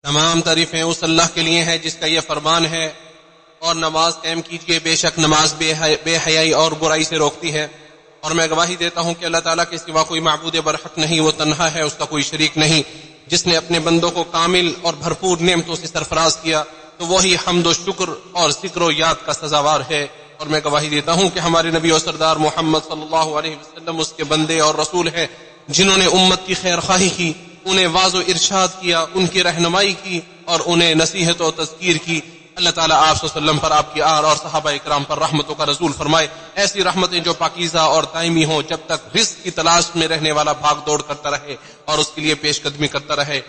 تمام تعریفیں اس اللہ کے لیے ہیں جس کا یہ فرمان ہے، اور نماز قائم کیجیے، بے شک نماز بے حیائی اور برائی سے روکتی ہے، اور میں گواہی دیتا ہوں کہ اللہ تعالیٰ کے سوا کوئی معبود برحق نہیں، وہ تنہا ہے، اس کا کوئی شریک نہیں، جس نے اپنے بندوں کو کامل اور بھرپور نعمتوں سے سرفراز کیا تو وہی حمد و شکر اور ذکر و یاد کا سزاوار ہے۔ اور میں گواہی دیتا ہوں کہ ہمارے نبی و سردار محمد صلی اللہ علیہ وسلم اس کے بندے اور رسول ہیں جنہوں نے امت کی خیر خواہی کی، انہیں واعظ و ارشاد کیا، ان کی رہنمائی کی اور انہیں نصیحت و تذکیر کی۔ اللہ تعالیٰ آپ صلی اللہ علیہ وسلم پر، آپ کی آل اور صحابہ اکرام پر رحمتوں کا رسول فرمائے، ایسی رحمتیں جو پاکیزہ اور دائمی ہوں، جب تک رزق کی تلاش میں رہنے والا بھاگ دوڑ کرتا رہے اور اس کے لیے پیش قدمی کرتا رہے۔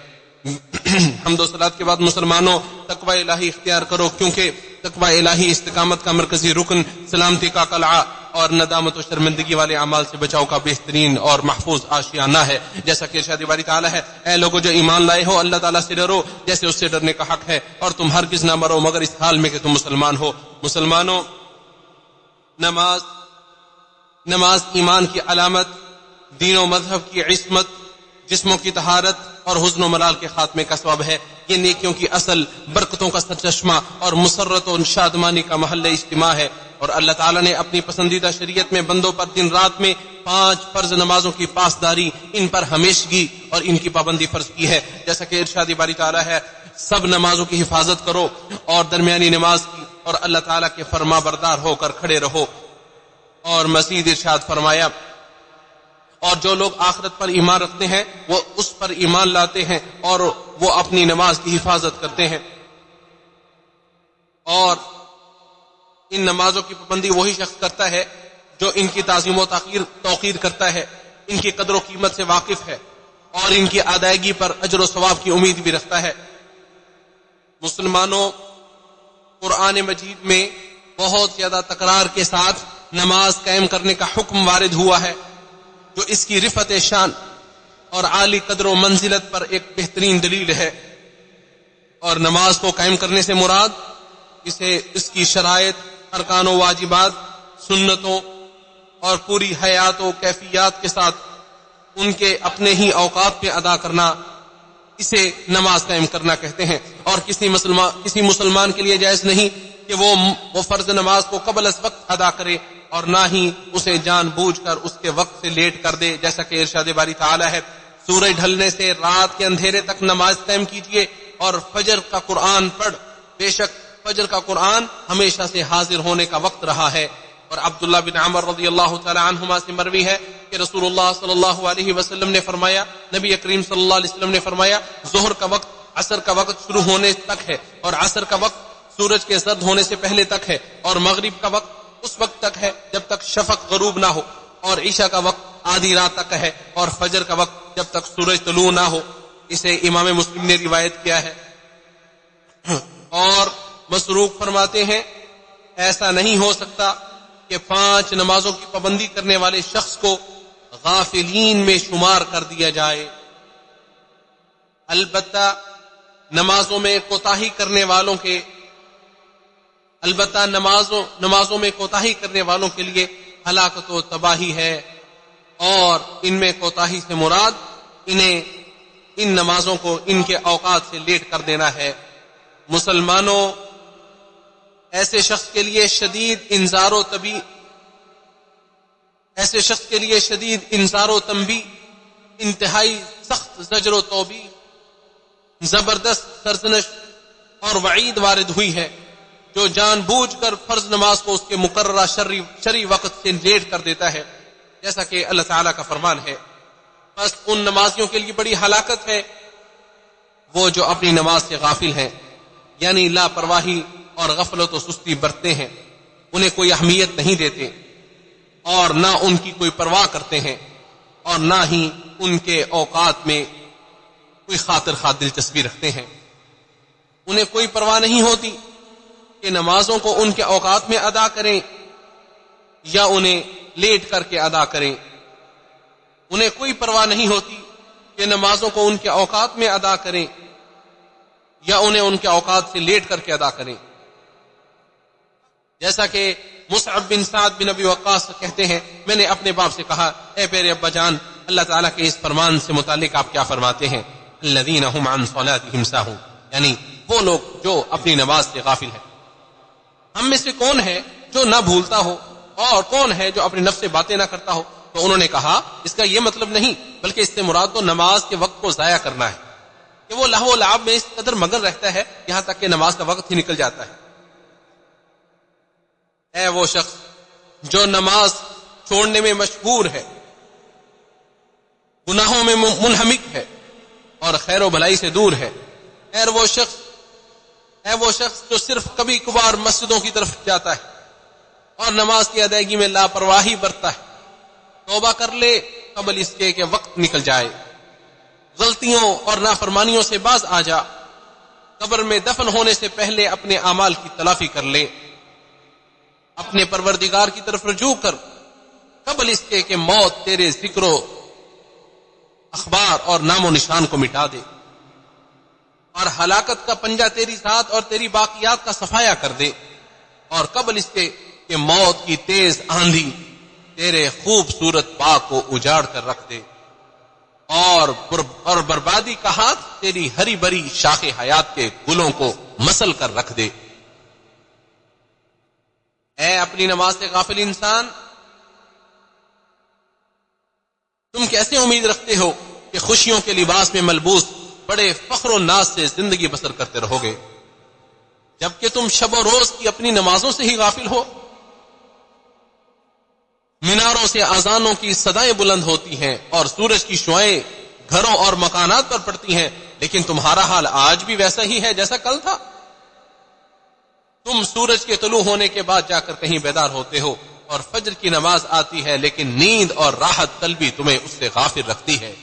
حمد و صلات کے بعد مسلمانوں، تقوی الہی اختیار کرو، کیونکہ تقوی الہی استقامت کا مرکزی رکن، سلامتی کا قلعہ اور ندامت و شرمندگی والے اعمال سے بچاؤ کا بہترین اور محفوظ آشیانہ ہے۔ جیسا کہ ارشاد باری تعالیٰ ہے، اے لوگوں جو ایمان لائے ہو، اللہ تعالیٰ سے ڈرو جیسے اس سے ڈرنے کا حق ہے، اور تم ہرگز نہ مرو مگر اس حال میں کہ تم مسلمان ہو۔ مسلمانوں، نماز ایمان کی علامت، دین و مذہب کی عصمت، جسموں کی طہارت اور حزن و ملال کے خاتمے کا سبب ہے۔ یہ نیکیوں کی اصل، برکتوں کا سرچشمہ اور مسرت و شادمانی کا محل اجتماع ہے، اور اللہ تعالیٰ نے اپنی پسندیدہ شریعت میں بندوں پر دن رات میں 5 فرض نمازوں کی پاسداری، ان پر ہمیشگی اور ان کی پابندی فرض کی ہے۔ جیسا کہ ارشاد باری تعالیٰ ہے، سب نمازوں کی حفاظت کرو اور درمیانی نماز کی، اور اللہ تعالیٰ کے فرما بردار ہو کر کھڑے رہو۔ اور مزید ارشاد فرمایا، اور جو لوگ آخرت پر ایمان رکھتے ہیں وہ اس پر ایمان لاتے ہیں اور وہ اپنی نماز کی حفاظت کرتے ہیں، اور ان نمازوں کی پابندی وہی شخص کرتا ہے جو ان کی تعظیم و توقیر کرتا ہے، ان کی قدر و قیمت سے واقف ہے اور ان کی ادائیگی پر اجر و ثواب کی امید بھی رکھتا ہے۔ مسلمانوں، قرآن مجید میں بہت زیادہ تکرار کے ساتھ نماز قائم کرنے کا حکم وارد ہوا ہے، جو اس کی رفعت شان اور عالی قدر و منزلت پر ایک بہترین دلیل ہے۔ اور نماز کو قائم کرنے سے مراد اس کی شرائط، ارکان و واجبات، سنتوں اور پوری حیات و کیفیات کے ساتھ ان کے اپنے ہی اوقات پہ ادا کرنا، اسے نماز قائم کرنا کہتے ہیں۔ اور کسی مسلمان کے لیے جائز نہیں کہ وہ فرض نماز کو قبل از وقت ادا کرے، اور نہ ہی اسے جان بوجھ کر اس کے وقت سے لیٹ کر دے، جیسا کہ ارشاد باری تعالیٰ ہے، سورج ڈھلنے سے رات کے اندھیرے تک نماز قائم کیجیے اور فجر کا قرآن پڑھ، بے شک فجر کا قرآن ہمیشہ سے حاضر ہونے کا وقت رہا ہے۔ اور عبداللہ بن عمر رضی اللہ تعالی عنہما سے مروی ہے کہ رسول اللہ صلی اللہ علیہ وسلم نے فرمایا، نبی کریم صلی اللہ علیہ وسلم نے فرمایا، ظہر کا وقت عصر کا وقت شروع ہونے تک ہے، اور عصر کا وقت سورج کے زرد ہونے سے پہلے تک ہے، اور مغرب کا وقت اس وقت تک ہے جب تک شفق غروب نہ ہو، اور عشاء کا وقت آدھی رات تک ہے، اور فجر کا وقت جب تک سورج طلوع نہ ہو۔ اسے امام مسلم نے روایت کیا ہے۔ اور مسروق فرماتے ہیں، ایسا نہیں ہو سکتا کہ 5 نمازوں کی پابندی کرنے والے شخص کو غافلین میں شمار کر دیا جائے، البتہ نمازوں میں کوتاہی کرنے والوں کے لیے ہلاکت و تباہی ہے، اور ان میں کوتاہی سے مراد انہیں ان نمازوں کو ان کے اوقات سے لیٹ کر دینا ہے۔ مسلمانوں، ایسے شخص کے لیے شدید انذار و تنبیہ، انتہائی سخت زجر و توبیخ، زبردست سرزنش اور وعید وارد ہوئی ہے جو جان بوجھ کر فرض نماز کو اس کے مقررہ شرعی وقت سے لیٹ کر دیتا ہے، جیسا کہ اللہ تعالیٰ کا فرمان ہے۔ بس ان نمازیوں کے لیے بڑی ہلاکت ہے وہ جو اپنی نماز سے غافل ہیں، یعنی لاپرواہی اور غفلت و سستی برتتے ہیں، انہیں کوئی اہمیت نہیں دیتے اور نہ ان کی کوئی پرواہ کرتے ہیں، اور نہ ہی ان کے اوقات میں کوئی خاطر خواہ دلچسپی رکھتے ہیں۔ انہیں کوئی پرواہ نہیں ہوتی کہ نمازوں کو ان کے اوقات میں ادا کریں یا انہیں لیٹ کر کے ادا کریں۔ انہیں کوئی پرواہ نہیں ہوتی کہ نمازوں کو ان کے اوقات میں ادا کریں یا انہیں ان کے اوقات سے لیٹ کر کے ادا کریں، جیسا کہ مصعب بن سعد بن ابی وقاص کہتے ہیں، میں نے اپنے باپ سے کہا، اے پیارے ابا جان، اللہ تعالیٰ کے اس فرمان سے متعلق آپ کیا فرماتے ہیں؟ الذین هم عن صلاتهم ساہون، یعنی وہ لوگ جو اپنی نماز سے غافل ہیں. ہم میں سے کون ہے جو نہ بھولتا ہو اور کون ہے جو اپنے نفس سے باتیں نہ کرتا ہو؟ تو انہوں نے کہا اس کا یہ مطلب نہیں بلکہ اس سے مراد تو نماز کے وقت کو ضائع کرنا ہے کہ وہ لہو و لعب میں اس قدر مگن رہتا ہے یہاں تک کہ نماز کا وقت ہی نکل جاتا ہے. اے وہ شخص جو نماز چھوڑنے میں مشغول ہے، گناہوں میں منہمک ہے اور خیر و بھلائی سے دور ہے. اے وہ شخص جو صرف کبھی کبھار مسجدوں کی طرف جاتا ہے اور نماز کی ادائیگی میں لاپرواہی برتتا ہے، توبہ کر لے قبل اس کے کہ وقت نکل جائے. غلطیوں اور نافرمانیوں سے باز آ جا. قبر میں دفن ہونے سے پہلے اپنے اعمال کی تلافی کر لے. اپنے پروردگار کی طرف رجوع کر قبل اس کے کہ موت تیرے ذکر و اخبار اور نام و نشان کو مٹا دے اور ہلاکت کا پنجہ تیری ذات اور تیری باقیات کا صفایا کر دے. اور قبل اس کے کہ موت کی تیز آندھی تیرے خوبصورت باغ کو اجاڑ کر رکھ دے اور بربادی کا ہاتھ تیری ہری بری شاخ حیات کے گلوں کو مسل کر رکھ دے. اے اپنی نماز سے غافل انسان، تم کیسے امید رکھتے ہو کہ خوشیوں کے لباس میں ملبوس بڑے فخر و ناز سے زندگی بسر کرتے رہو گے جبکہ تم شب و روز کی اپنی نمازوں سے ہی غافل ہو؟ میناروں سے اذانوں کی صدائیں بلند ہوتی ہیں اور سورج کی شعائیں گھروں اور مکانات پر پڑتی ہیں، لیکن تمہارا حال آج بھی ویسا ہی ہے جیسا کل تھا. تم سورج کے طلوع ہونے کے بعد جا کر کہیں بیدار ہوتے ہو اور فجر کی نماز آتی ہے لیکن نیند اور راحت قلبی تمہیں اس سے غافل رکھتی ہے.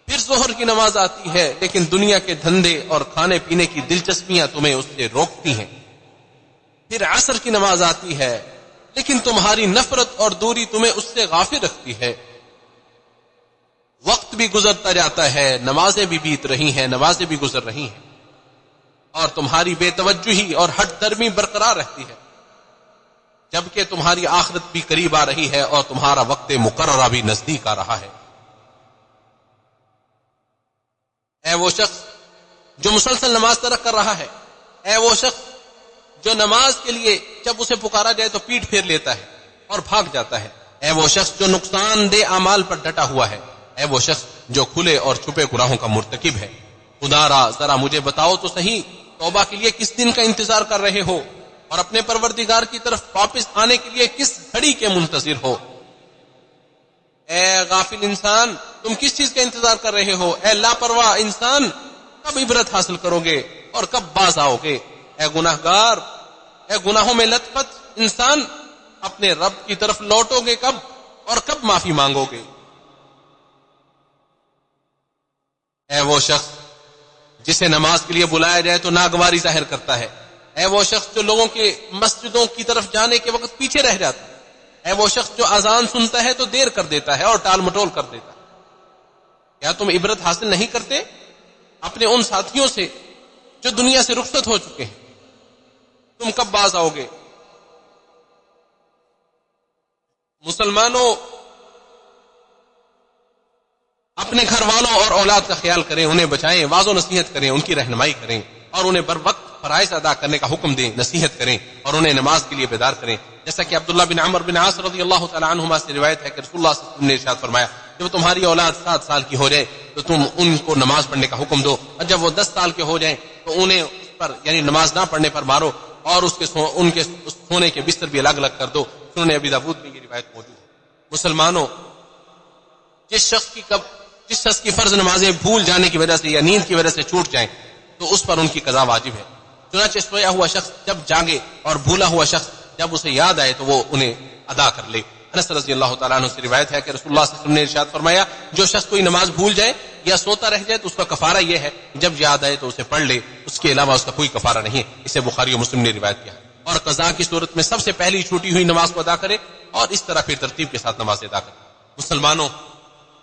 پھر ظہر کی نماز آتی ہے لیکن دنیا کے دھندے اور کھانے پینے کی دلچسپیاں تمہیں اس سے روکتی ہیں. پھر عصر کی نماز آتی ہے لیکن تمہاری نفرت اور دوری تمہیں اس سے غافل رکھتی ہے. وقت بھی گزرتا جاتا ہے، نمازیں بھی بیت رہی ہیں، نمازیں بھی گزر رہی ہیں اور تمہاری بے توجہی اور ہٹ درمی برقرار رہتی ہے جبکہ تمہاری آخرت بھی قریب آ رہی ہے اور تمہارا وقت مقررہ بھی نزدیک آ رہا ہے. اے وہ شخص جو مسلسل نماز ترک کر رہا ہے، اے وہ شخص جو نماز کے لیے جب اسے پکارا جائے تو پیٹ پھیر لیتا ہے اور بھاگ جاتا ہے، اے وہ شخص جو نقصان دہ اعمال پر ڈٹا ہوا ہے، اے وہ شخص جو کھلے اور چھپے گناہوں کا مرتکب ہے، خدا را ذرا مجھے بتاؤ تو صحیح توبہ کے لیے کس دن کا انتظار کر رہے ہو اور اپنے پروردگار کی طرف واپس آنے کے لیے کس گھڑی کے منتظر ہو؟ اے غافل انسان، تم کس چیز کا انتظار کر رہے ہو؟ اے لاپرواہ انسان، کب عبرت حاصل کرو گے اور کب باز آؤ گے؟ اے گناہگار، اے گناہوں میں لت پت انسان، اپنے رب کی طرف لوٹو گے کب اور کب معافی مانگو گے؟ اے وہ شخص جسے نماز کے لیے بلایا جائے تو ناگواری ظاہر کرتا ہے، اے وہ شخص جو لوگوں کے مسجدوں کی طرف جانے کے وقت پیچھے رہ جاتا ہے، اے وہ شخص جو اذان سنتا ہے تو دیر کر دیتا ہے اور ٹال مٹول کر دیتا ہے. کیا تم عبرت حاصل نہیں کرتے اپنے ان ساتھیوں سے جو دنیا سے رخصت ہو چکے ہیں؟ تم کب باز آؤ گے؟ مسلمانوں، اپنے گھر والوں اور اولاد کا خیال کریں، انہیں بچائیں، واعظ و نصیحت کریں، ان کی رہنمائی کریں اور انہیں بر وقت فرائض ادا کرنے کا حکم دیں، نصیحت کریں اور انہیں نماز کے لیے بیدار کریں. جیسا کہ عبداللہ بن عمر بن عاص رضی اللہ تعالی عنہما سے روایت ہے کہ رسول اللہ صلی اللہ علیہ وسلم نے ارشاد فرمایا جب تمہاری اولاد 7 سال کی ہو جائے تو تم ان کو نماز پڑھنے کا حکم دو، اور جب وہ 10 سال کے ہو جائیں تو انہیں اس پر یعنی نماز نہ پڑھنے پر مارو اور ان کے سونے کے بستر بھی الگ الگ کر دو. سنن ابی داؤد میں یہ روایت موجود ہے. مسلمانوں، جس شخص کی فرض نمازیں بھول جانے کی وجہ سے یا نیند کی وجہ سے چھوٹ جائیں تو اس پر ان کی قضا واجب ہے. چنانچہ سویا ہوا شخص جب جاگے اور بھولا ہوا شخص جب اسے یاد آئے تو وہ انہیں ادا کر لے. انس رضی اللہ تعالیٰ عنہ سے روایت ہے کہ رسول اللہ صلی اللہ علیہ وسلم نے ارشاد فرمایا جو شخص کوئی نماز بھول جائے یا سوتا رہ جائے تو اس کا کفارہ یہ ہے جب یاد آئے تو اسے پڑھ لے، اس کے علاوہ اس کا کوئی کفارہ نہیں. اسے بخاری و مسلم نے روایت کیا ہے. اور قضا کی صورت میں سب سے پہلی چھوٹی ہوئی نماز کو ادا کرے اور اس طرح پھر ترتیب کے ساتھ نماز ادا کرے. مسلمانوں،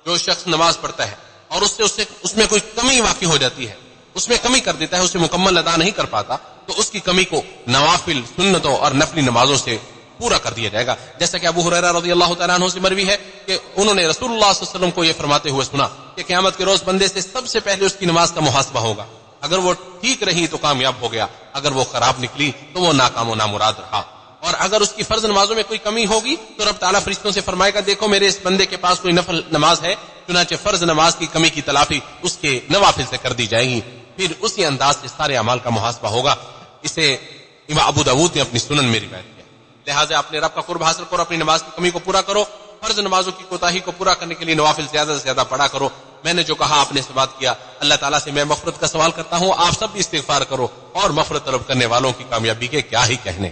جو شخص نماز پڑھتا ہے اور اس میں کوئی کمی واقع ہو جاتی ہے، اس میں کمی کر دیتا ہے، اسے مکمل ادا نہیں کر پاتا تو اس کی کمی کو نوافل، سنتوں اور نفلی نمازوں سے پورا کر دیا جائے گا. جیسا کہ ابو ہریرہ رضی اللہ تعالیٰ عنہ سے مروی ہے کہ انہوں نے رسول اللہ صلی اللہ علیہ وسلم کو یہ فرماتے ہوئے سنا کہ قیامت کے روز بندے سے سب سے پہلے اس کی نماز کا محاسبہ ہوگا اگر وہ ٹھیک رہی تو کامیاب ہو گیا، اگر وہ خراب نکلی تو وہ ناکام و نامراد رہا۔ اور اگر اس کی فرض نمازوں میں کوئی کمی ہوگی تو رب تعالیٰ فرشتوں سے فرمائے گا دیکھو میرے اس بندے کے پاس کوئی نفل نماز ہے، چنانچہ فرض نماز کی کمی کی تلافی اس کے نوافل سے کر دی جائے گی، پھر اسی انداز سے سارے اعمال کا محاسبہ ہوگا۔ اسے امام ابو داؤد نے اپنی سنن میں روایت کیا۔ لہٰذا اپنے رب کا قرب حاصل کرو، اپنی نماز کی کمی کو پورا کرو، فرض نمازوں کی کوتاہی کو پورا کرنے کے لیے نوافل زیادہ سے زیادہ پڑھا کرو۔ میں نے جو کہا آپ نے سے بات کیا، اللہ تعالیٰ سے میں مغفرت کا سوال کرتا ہوں، آپ سب بھی استغفار کرو، اور مغفرت طلب کرنے والوں کی کامیابی کے کیا ہی کہنے۔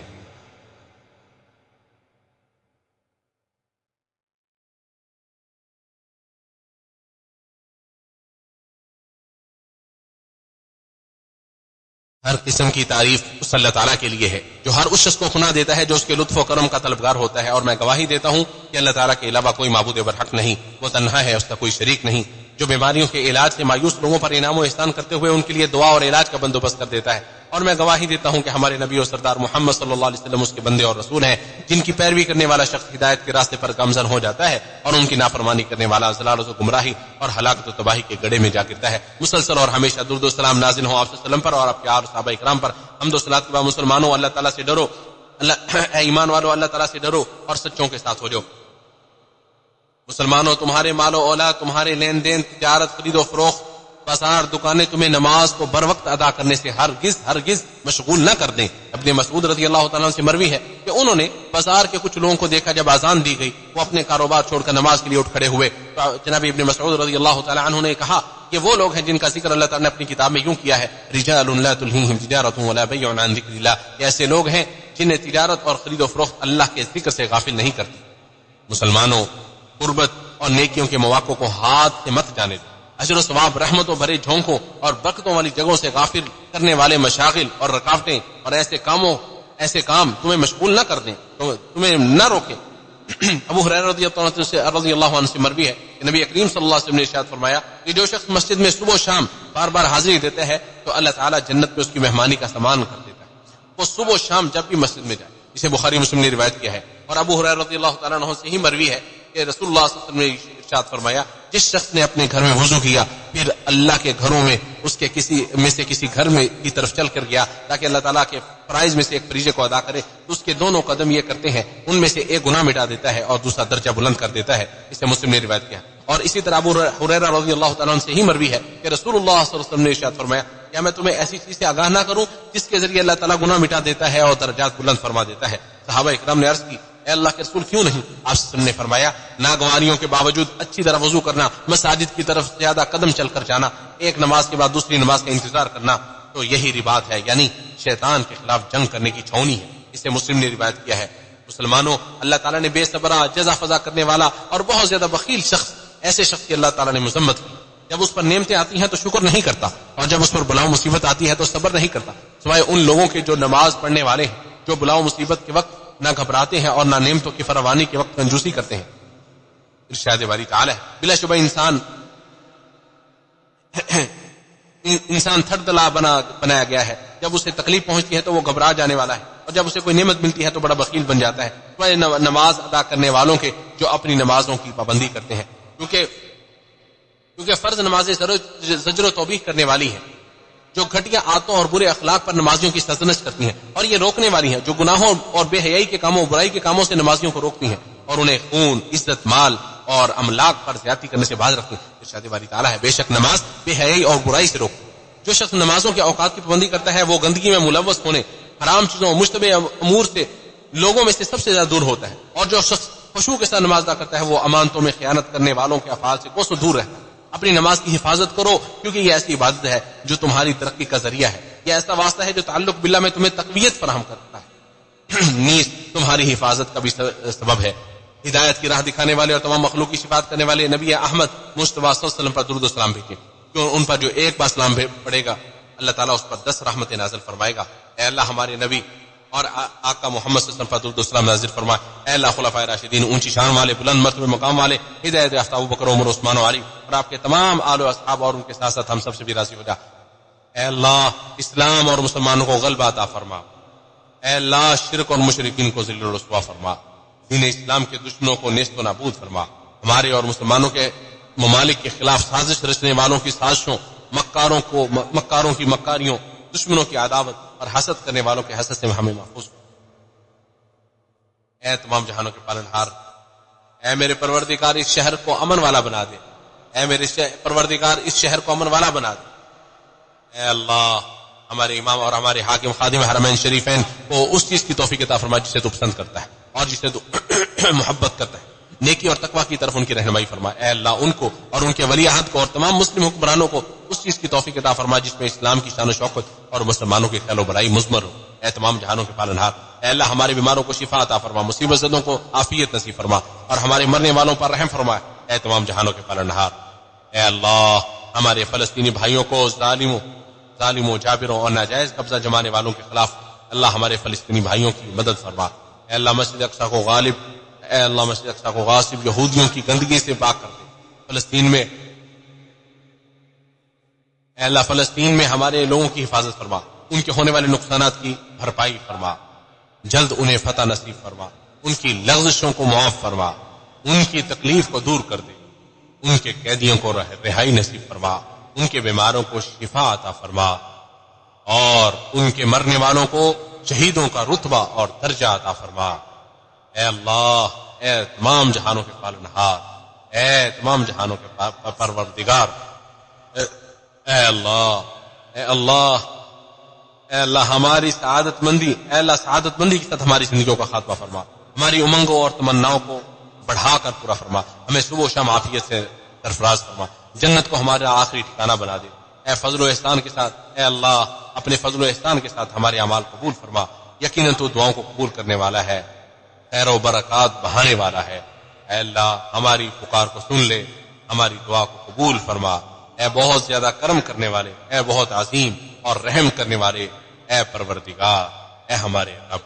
ہر قسم کی تعریف اس اللہ تعالیٰ کے لیے ہے جو ہر اس شخص کو پناہ دیتا ہے جو اس کے لطف و کرم کا طلبگار ہوتا ہے، اور میں گواہی دیتا ہوں کہ اللہ تعالیٰ کے علاوہ کوئی معبود برحق نہیں، وہ تنہا ہے، اس کا کوئی شریک نہیں، جو بیماریوں کے علاج سے مایوس لوگوں پر انعام و احسان کرتے ہوئے ان کے لیے دعا اور علاج کا بندوبست کر دیتا ہے، اور میں گواہی دیتا ہوں کہ ہمارے نبی اور سردار محمد صلی اللہ علیہ وسلم اس کے بندے اور رسول ہیں، جن کی پیروی کرنے والا شخص ہدایت کے راستے پر گامزن ہو جاتا ہے، اور ان کی نافرمانی کرنے والا ضلالت و گمراہی اور ہلاکت و تباہی کے گڑھے میں جا گرتا ہے۔ مسلسل اور ہمیشہ درود و سلام نازل ہوں آپ صلی اللہ علیہ وسلم پر اور آپ کے آل صحابہ اکرام پر۔ حمد و صلات کے بعد مسلمانوں اللہ تعالیٰ سے ڈرو، اے ایمان والو اللہ تعالیٰ سے ڈرو اور سچوں کے ساتھ ہو جاؤ۔ مسلمانوں تمہارے مال و اولاد، تمہارے لین دین، تجارت، خرید و فروخت، بازار، دکانیں تمہیں نماز کو بر وقت ادا کرنے سے ہرگز مشغول نہ کر دیں۔ ابن مسعود رضی اللہ تعالیٰ سے مروی ہے کہ انہوں نے بازار کے کچھ لوگوں کو دیکھا، جب اذان دی گئی وہ اپنے کاروبار چھوڑ کر نماز کے لیے اٹھ کھڑے ہوئے۔ جناب ابن مسعود رضی اللہ تعالیٰ عنہ نے کہا کہ وہ لوگ ہیں جن کا ذکر اللہ تعالیٰ نے اپنی کتاب میں یوں کیا ہے، رجال لا تلہیہم تجارۃ ولا بیع عن ذکر اللہ، ایسے لوگ ہیں جنہیں تجارت اور خرید و فروخت اللہ کے ذکر سے غافل نہیں کرتی۔ مسلمانوں قربت اور نیکیوں کے مواقع کو ہاتھ سے مت جانے دو، اجر و ثواب، رحمتوں بھرے جھونکوں اور برکتوں والی جگہوں سے غافل کرنے والے مشاغل اور رکاوٹیں اور ایسے کام تمہیں مشغول نہ کر دیں، تمہیں نہ روکیں۔ ابو ہریرہ رضی اللہ عنہ سے مروی ہے کہ نبی کریم صلی اللہ علیہ وسلم نے ارشاد فرمایا کہ جو شخص مسجد میں صبح و شام بار بار حاضری دیتا ہے تو اللہ تعالیٰ جنت میں اس کی مہمانی کا سامان کر دیتا ہے، وہ صبح و شام جب بھی مسجد میں جائے۔ اسے بخاری مسلم نے روایت کیا ہے، اور ابو ہریرہ رضی اللہ تعالیٰ عنہ سے ہی مروی ہے کہ رسول اللہ صلی اللہ علیہ وسلم نے ارشاد فرمایا جس شخص نے اپنے گھر میں وضو کیا پھر اللہ کے گھروں میں اس کے کسی گھر میں کی طرف چل کر گیا تاکہ اللہ تعالیٰ کے فرائض میں سے ایک فریضے کو ادا کرے تو اس کے دونوں قدم یہ کرتے ہیں، ان میں سے ایک گناہ مٹا دیتا ہے اور دوسرا درجہ بلند کر دیتا ہے۔ اسے مسلم نے روایت کیا۔ اور اسی طرح ابو ہریرہ رضی اللہ تعالیٰ عنہ سے ہی مروی ہے کہ رسول اللہ صلی اللہ علیہ وسلم نے ارشاد فرمایا کیا میں تمہیں ایسی چیز سے آگاہ نہ کروں جس کے ذریعے اللہ تعالیٰ گناہ مٹا دیتا ہے اور درجات بلند فرما دیتا ہے۔ صحابہ اکرام نے عرض کی اے اللہ کے رسول کیوں نہیں؟ آپ صلی اللہ علیہ وسلم نے فرمایا ناگواریوں کے باوجود اچھی طرح وضو کرنا، مساجد کی طرف زیادہ قدم چل کر جانا، ایک نماز کے بعد دوسری نماز کا انتظار کرنا، تو یہی رباط ہے، یعنی شیطان کے خلاف جنگ کرنے کی چھاونی ہے۔ اسے مسلم نے روایت کیا ہے۔ مسلمانوں اللہ تعالیٰ نے بے صبرا، جزا فضا کرنے والا اور بہت زیادہ بخیل شخص، ایسے شخص کی اللہ تعالیٰ نے مذمت کی، جب اس پر نعمتیں آتی ہیں تو شکر نہیں کرتا اور جب اس پر بلا و مصیبت آتی ہے تو صبر نہیں کرتا، سوائے ان لوگوں کے جو نماز پڑھنے والے ہیں، جو بلا و مصیبت کے وقت نہ گھبراتے ہیں اور نہ نعمتوں کی فراوانی کے وقت کنجوسی کرتے ہیں۔ ارشاد باری تعالی ہے بلا شبہ انسان تھر دلا بنایا گیا ہے، جب اسے تکلیف پہنچتی ہے تو وہ گھبرا جانے والا ہے، اور جب اسے کوئی نعمت ملتی ہے تو بڑا بخیل بن جاتا ہے، سوائے نماز ادا کرنے والوں کے جو اپنی نمازوں کی پابندی کرتے ہیں، کیونکہ فرض نمازیں زجر و توبیخ کرنے والی ہیں، جو گھٹیا عادتوں اور برے اخلاق پر نمازیوں کی سرزنش کرتی ہیں، اور یہ روکنے والی ہیں جو گناہوں اور بے حیائی کے کاموں، برائی کے کاموں سے نمازیوں کو روکتی ہیں اور انہیں خون، عزت، مال اور املاک پر زیادتی کرنے سے باز رکھتی ہیں۔ ارشاد باری تعالیٰ ہے بے شک نماز بے حیائی اور برائی سے روکتی ہے۔ جو شخص نمازوں کے اوقات کی پابندی کرتا ہے وہ گندگی میں ملوث ہونے، حرام چیزوں، مشتبہ امور سے لوگوں میں سے سب سے زیادہ دور ہوتا ہے، اور جو شخص خشوع کے ساتھ نماز ادا کرتا ہے وہ امانتوں میں خیانت کرنے والوں کے افعال سے کوسوں دور رہتا ہے۔ اپنی نماز کی حفاظت کرو کیونکہ یہ ایسی عبادت ہے جو تمہاری ترقی کا ذریعہ ہے، یہ ایسا واسطہ ہے جو تعلق باللہ میں تمہیں تقویت فراہم کرتا ہے، نیز تمہاری حفاظت کا بھی سبب ہے۔ ہدایت کی راہ دکھانے والے اور تمام مخلوق کی شفاعت کرنے والے نبی احمد مصطفیٰ صلی اللہ علیہ وسلم پر درود و سلام بھیجیں، کیوں ان پر جو ایک بار سلام پڑے گا اللہ تعالیٰ اس پر 10 رحمتیں نازل فرمائے گا۔ اے اللہ ہمارے نبی اور آقا محمد صلی اللہ علیہ وسلم پر درود و سلام نازل فرمائے۔ اے اللہ خلفائے راشدین، اونچی شان والے، بلند مرتبہ مقام والے، ہدایت یافتہ ابوبکر، عمر، عثمان و علی اور آپ کے تمام آل و اصحاب اور ان کے ساتھ ساتھ ہم سب سے بھی راضی ہو جا۔ اے اللہ اسلام اور مسلمانوں کو غلبہ عطا فرما۔ اے اللہ شرک اور مشرکین کو ذل و رسوا فرما، دین اسلام کے دشمنوں کو نیست و نابود فرما، ہمارے اور مسلمانوں کے ممالک کے خلاف سازش رچنے والوں کی سازشوں مکاروں کی مکاریوں، دشمنوں کی عداوت اور حسد کرنے والوں کے حسد سے ہمیں محفوظ کر۔ اے تمام جہانوں کے پالنہار، اے میرے پروردگار اس شہر کو امن والا بنا دے، اے میرے پروردگار اس شہر کو امن والا بنا دے۔ اے اللہ ہمارے امام اور ہمارے حاکم خادم حرمین شریفین کو اس چیز کی توفیق عطا فرما جسے تو پسند کرتا ہے اور جسے تو محبت کرتا ہے، نیکی اور تقوی کی طرف ان کی رہنمائی فرما۔ اے اللہ ان کو اور ان کے ولی عہد کو اور تمام مسلم حکمرانوں کو اس چیز کی توفیق عطا فرما جس میں اسلام کی شان و شوکت اور مسلمانوں کی خیر و برائی مضمر ہو۔ اے تمام جہانوں کے پالنہار، اے اللہ ہمارے بیماروں کو شفا عطا فرما، مصیبت زدوں کو عافیت نصیب فرما اور ہمارے مرنے والوں پر رحم فرما۔ اے تمام جہانوں کے پالنہار، اے اللہ ہمارے فلسطینی بھائیوں کو ظالموں جابروں اور ناجائز قبضہ جمانے والوں کے خلاف اللہ ہمارے فلسطینی بھائیوں کی مدد فرما۔ اے اللہ مسجد اقصی کو غالب، اے اللہ مسجد اقصی کو غاصب یہودیوں کی گندگی سے پاک کر دے۔ اے اللہ فلسطین میں ہمارے لوگوں کی حفاظت فرما، ان کے ہونے والے نقصانات کی بھرپائی فرما، جلد انہیں فتح نصیب فرما، ان کی لغزشوں کو معاف فرما، ان کی تکلیف کو دور کر دے، ان کے قیدیوں کو رہائی نصیب فرما، ان کے بیماروں کو شفا عطا فرما اور ان کے مرنے والوں کو شہیدوں کا رتبہ اور درجہ عطا فرما۔ اے اللہ اے تمام جہانوں کے پالنہار، اے تمام جہانوں کے پروردگار، اے اللہ اے اللہ اے اللہ ہماری سعادت مندی، اے اللہ سعادت مندی کے ساتھ ہماری زندگیوں کا خاتمہ فرما، ہماری امنگوں اور تمناؤں کو بڑھا کر پورا فرما، ہمیں صبح و شام عافیت سے سرفراز فرما، جنت کو ہمارا آخری ٹھکانہ بنا دے۔ اے فضل و احسان کے ساتھ، اے اللہ اپنے فضل و احسان کے ساتھ ہمارے اعمال قبول فرما، یقیناً تو دعاؤں کو قبول کرنے والا ہے، خیر و برکات بہانے والا ہے۔ اے اللہ ہماری پکار کو سن لے، ہماری دعا کو قبول فرما، اے بہت زیادہ کرم کرنے والے، اے بہت عظیم اور رحم کرنے والے، اے پروردگار، اے ہمارے رب۔